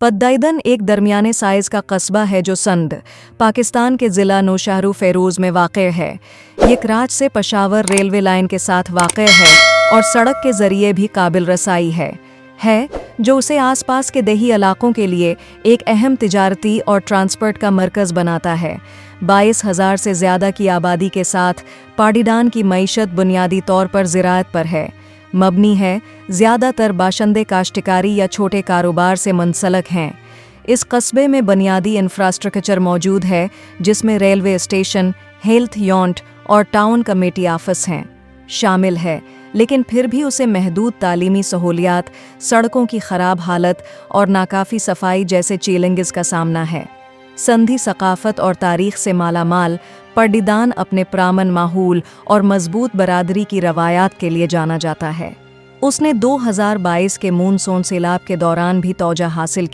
पद्दाइदन एक दरमियाने साइज का कस्बा है जो संध, पाकिस्तान के ज़िला नौशहर फेरोज़ में वाक़ है। ये कराच से पेशावर रेलवे लाइन के साथ वाक़ है और सड़क के ज़रिए भी काबिल रसाई है जो उसे आसपास के देही इलाकों के लिए एक अहम तिजारती और ट्रांसपोर्ट का मरकज़ बनाता है। 22,000 से ज़्यादा की आबादी के साथ पाडीडान की मईशत बुनियादी तौर पर ज़राअत पर है, मबनी है, ज़्यादातर बाशिंदे काश्तकारी या छोटे कारोबार से मुंसलक हैं। इस कस्बे में बुनियादी इंफ्रास्ट्रक्चर मौजूद है, जिसमें रेलवे स्टेशन, हेल्थ यूनिट और टाउन कमेटी ऑफिस हैं शामिल है, लेकिन फिर भी उसे महदूद तालीमी सहूलियात, सड़कों की ख़राब हालत और नाकाफ़ी सफाई जैसे चैलेंजेस का सामना है। संधी सकाफ़त और तारीख़ से मालामाल पाडीदान अपने प्रामन माहौल और मजबूत बरादरी की रवायात के लिए जाना जाता है। उसने 2022 के मूनसून सैलाब के दौरान भी तौजा हासिल की।